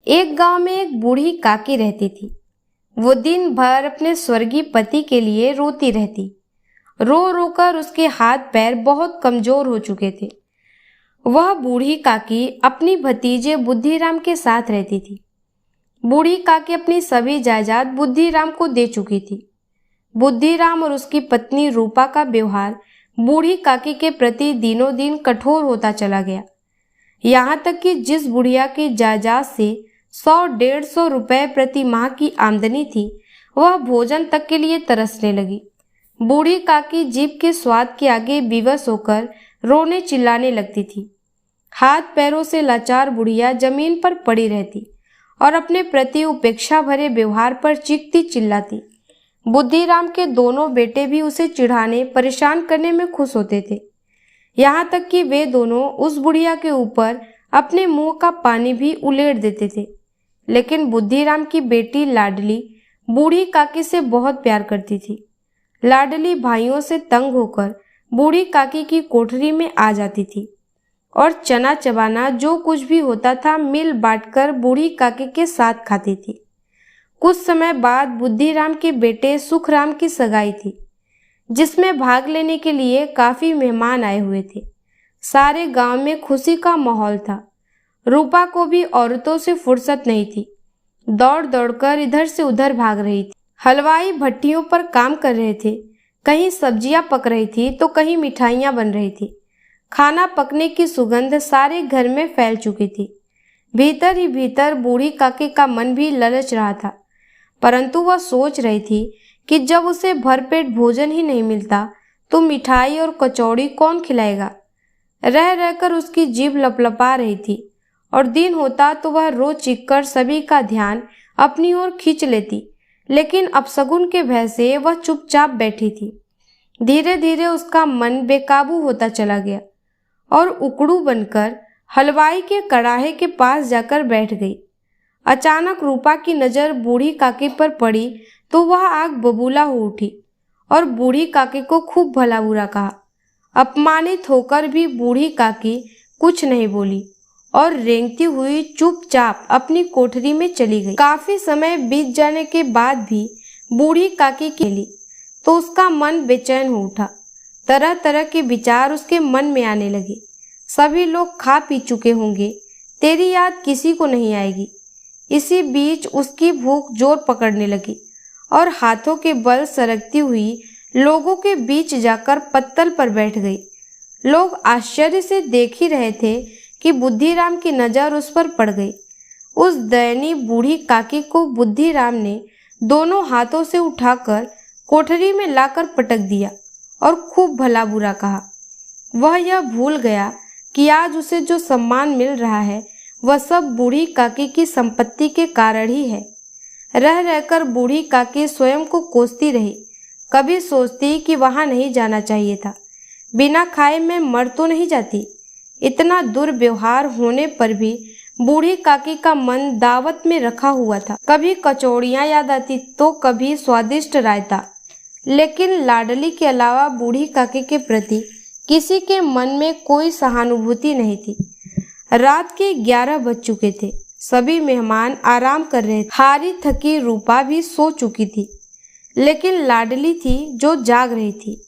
एक गांव में एक बूढ़ी काकी रहती थी। वो दिन भर अपने स्वर्गीय पति के लिए रोती रहती। रो रो कर उसके हाथ पैर बहुत कमजोर हो चुके थे। वह बूढ़ी काकी अपनी भतीजे बुद्धिराम के साथ रहती थी। बूढ़ी काकी अपनी सभी जायदाद बुद्धिराम को दे चुकी थी। बुद्धिराम और उसकी पत्नी रूपा का व्यवहार बूढ़ी काकी के प्रति दिनों दिन कठोर होता चला गया। यहाँ तक कि जिस बुढ़िया की जायदाद से 100-150 रुपए प्रति माह की आमदनी थी, वह भोजन तक के लिए तरसने लगी। बूढ़ी काकी जीभ के स्वाद के आगे विवश होकर रोने चिल्लाने लगती थी। हाथ पैरों से लाचार बुढ़िया जमीन पर पड़ी रहती और अपने प्रति उपेक्षा भरे व्यवहार पर चीखती चिल्लाती। बुद्धिराम के दोनों बेटे भी उसे चिढ़ाने परेशान करने में खुश होते थे। यहाँ तक कि वे दोनों उस बुढ़िया के ऊपर अपने मुंह का पानी भी उलेट देते थे। लेकिन बुद्धिराम की बेटी लाडली बूढ़ी काकी से बहुत प्यार करती थी। लाडली भाइयों से तंग होकर बूढ़ी काकी की कोठरी में आ जाती थी और चना चबाना जो कुछ भी होता था मिल बांटकर बूढ़ी काकी के साथ खाती थी। कुछ समय बाद बुद्धिराम के बेटे सुखराम की सगाई थी, जिसमें भाग लेने के लिए काफी मेहमान आए हुए थे। सारे गांव में खुशी का माहौल था। रूपा को भी औरतों से फुर्सत नहीं थी। दौड़ दौड़कर इधर से उधर भाग रही थी। हलवाई भट्टियों पर काम कर रहे थे, कहीं सब्जियां पक रही थी तो कहीं मिठाइयां बन रही थी। खाना पकने की सुगंध सारे घर में फैल चुकी थी। भीतर ही भीतर बूढ़ी काकी का मन भी ललच रहा था, परंतु वह सोच रही थी कि जब उसे भरपेट भोजन ही नहीं मिलता तो मिठाई और कचौड़ी कौन खिलाएगा। रह रहकर उसकी जीभ लपलपा रही थी और दिन होता तो वह रो चीख कर सभी का ध्यान अपनी ओर खींच लेती, लेकिन अपशगुन के भय से वह चुपचाप बैठी थी। धीरे धीरे उसका मन बेकाबू होता चला गया और उकड़ू बनकर हलवाई के कड़ाहे के पास जाकर बैठ गई। अचानक रूपा की नज़र बूढ़ी काकी पर पड़ी तो वह आग बबूला हो उठी और बूढ़ी काकी को खूब भला बुरा कहा। अपमानित होकर भी बूढ़ी काकी कुछ नहीं बोली और रेंगती हुई चुपचाप अपनी कोठरी में चली गई। काफी समय बीत जाने के बाद भी बूढ़ी काकी खेली तो उसका मन बेचैन हो उठा। तरह तरह के विचार उसके मन में आने लगे। सभी लोग खा पी चुके होंगे, तेरी याद किसी को नहीं आएगी। इसी बीच उसकी भूख जोर पकड़ने लगी और हाथों के बल सरकती हुई लोगों के बीच जाकर पत्तल पर बैठ गई। लोग आश्चर्य से देख ही रहे थे कि बुद्धिराम की नज़र उस पर पड़ गई। उस दयनीय बूढ़ी काकी को बुद्धिराम ने दोनों हाथों से उठाकर कोठरी में लाकर पटक दिया और खूब भला बुरा कहा। वह यह भूल गया कि आज उसे जो सम्मान मिल रहा है वह सब बूढ़ी काकी की संपत्ति के कारण ही है। रह रहकर बूढ़ी काकी स्वयं को कोसती रही। कभी सोचती कि वहाँ नहीं जाना चाहिए था, बिना खाए मैं मर तो नहीं जाती। इतना दुर्व्यवहार होने पर भी बूढ़ी काकी का मन दावत में रखा हुआ था। कभी कचौड़ियाँ याद आती तो कभी स्वादिष्ट रायता, लेकिन लाडली के अलावा बूढ़ी काकी के प्रति किसी के मन में कोई सहानुभूति नहीं थी। रात के 11 बज चुके थे। सभी मेहमान आराम कर रहे थे। हारी थकी रूपा भी सो चुकी थी, लेकिन लाडली थी जो जाग रही थी।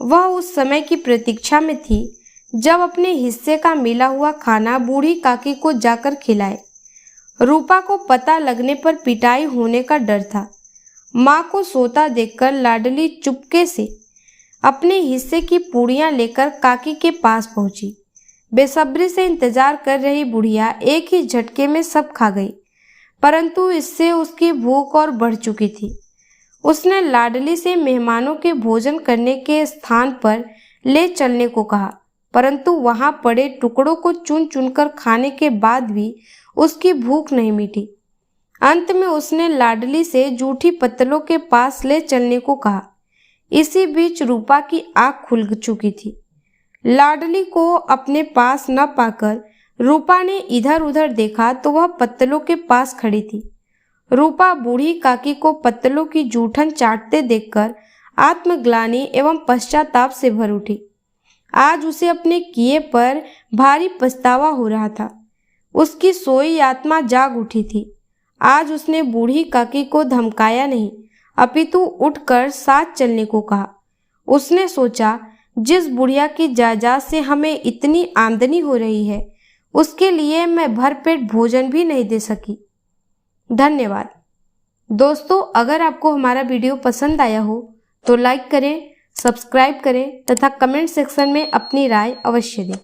वह उस समय की प्रतीक्षा में थी जब अपने हिस्से का मिला हुआ खाना बूढ़ी काकी को जाकर खिलाए। रूपा को पता लगने पर पिटाई होने का डर था। माँ को सोता देखकर लाडली चुपके से अपने हिस्से की पूड़ियाँ लेकर काकी के पास पहुंची। बेसब्री से इंतजार कर रही बुढ़िया एक ही झटके में सब खा गई, परंतु इससे उसकी भूख और बढ़ चुकी थी। उसने लाडली से मेहमानों के भोजन करने के स्थान पर ले चलने को कहा, परंतु वहां पड़े टुकड़ों को चुन चुनकर खाने के बाद भी उसकी भूख नहीं मिटी। अंत में उसने लाडली से जूठी पत्तलों के पास ले चलने को कहा। इसी बीच रूपा की आंख खुल चुकी थी। लाडली को अपने पास न पाकर रूपा ने इधर उधर देखा तो वह पत्तलों के पास खड़ी थी। रूपा बूढ़ी काकी को पत्तलों की जूठन चाटते देखकर आत्मग्लानि एवं पश्चाताप से भर उठी। आज उसे अपने किए पर भारी पछतावा हो रहा था। उसकी सोई आत्मा जाग उठी थी। आज उसने बूढ़ी काकी को धमकाया नहीं, अपितु उठकर साथ चलने को कहा। उसने सोचा, जिस बुढ़िया की जायदाद से हमें इतनी आमदनी हो रही है, उसके लिए मैं भरपेट भोजन भी नहीं दे सकी। धन्यवाद। दोस्तों, अगर आपको हमारा वीडियो पसंद आया हो तो लाइक करें, सब्सक्राइब करें तथा कमेंट सेक्शन में अपनी राय अवश्य दें।